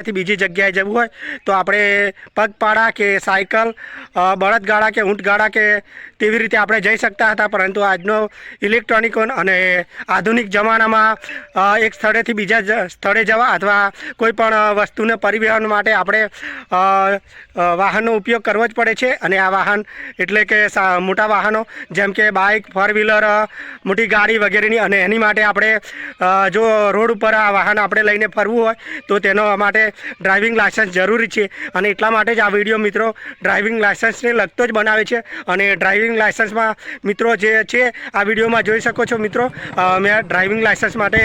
થી બીજી જગ્યાએ જવું હોય તો આપણે પગપાળા કે સાયકલ, બળદગાડા કે ઊંટગાડા કે તેવી રીતે આપણે જઈ શકતા હતા. પરંતુ આજનો ઇલેક્ટ્રોનિક અને આધુનિક જમાનામાં એક સ્થળેથી બીજા સ્થળે જવા અથવા કોઈ પણ વસ્તુને પરિવહન માટે આપણે વાહનનો ઉપયોગ કરવો જ પડે છે. અને આ વાહન એટલે કે મોટા વાહનો જેમ કે બાઇક, ફોર વ્હીલર, મોટી ગાડી વગેરેની, અને એની માટે આપણે જો રોડ ઉપર આ વાહન આપણે લઈને ફરવું હોય તો તેનો માટે ડ્રાઇવિંગ લાયસન્સ જરૂરી છે. અને એટલા માટે જ આ વિડીયો મિત્રો ડ્રાઇવિંગ લાયસન્સને લગતો જ બનાવે છે. અને ડ્રાઇવિંગ લાયસન્સમાં મિત્રો જે છે આ વિડીયોમાં જોઈ શકો છો. મિત્રો મેં ડ્રાઇવિંગ લાયસન્સ માટે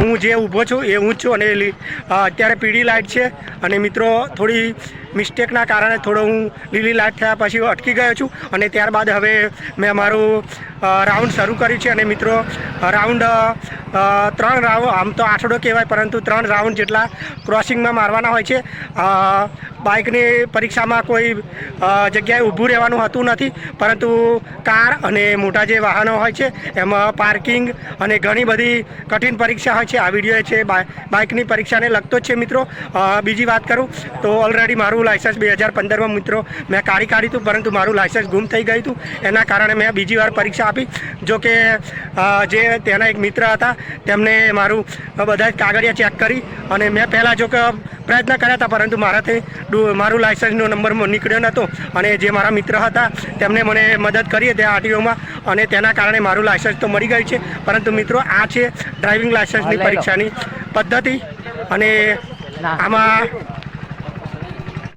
હું જે ઊભો છું એ હું જ છું. અને અત્યારે પીળી લાઇટ છે અને મિત્રો થોડી મિસ્ટેકના કારણે થોડો હું લીલી લાઇટ થયા પછી અટકી ગયો છું. અને ત્યારબાદ હવે મેં મારું રાઉન્ડ શરૂ કર્યું છે. અને મિત્રો રાઉન્ડ 3 રાઉન્ડ, આમ તો આઠડો કહેવાય પરંતુ 3 રાઉન્ડ જેટલા ક્રોસિંગમાં મારવાના હોય છે. બાઇકની પરીક્ષામાં કોઈ જગ્યાએ ઊભું રહેવાનું હોતું નથી, પરંતુ કાર અને મોટા જે વાહનો હોય છે એમાં પાર્કિંગ અને ઘણી બધી કઠિન પરીક્ષા હોય છે. આ વિડીયો છે બાઇકની પરીક્ષાને લગતો જ છે. મિત્રો બીજી વાત કરું તો ઓલરેડી મારું લાયસન્સ 2015માં મિત્રો મેં કાઢી હતું, પરંતુ મારું લાયસન્સ ગુમ થઈ ગયું હતું. એના કારણે મેં બીજી વાર પરીક્ષા આપી. જો કે જે તેના એક મિત્ર હતા તેમને મારું બધા જ કાગળિયા ચેક કરી અને મેં પહેલાં જો કે પ્રયત્ન કર્યા હતા, પરંતુ મારાથી મારું લાયસન્સનો નંબર નીકળ્યો નહોતો. અને જે મારા મિત્ર હતા તેમને મને મદદ કરી ત્યાં આરટીઓમાં, અને તેના કારણે મારું લાયસન્સ તો મળી ગયું છે. પરંતુ મિત્રો આ છે ડ્રાઇવિંગ લાયસન્સની પરીક્ષાની પદ્ધતિ. અને આમાં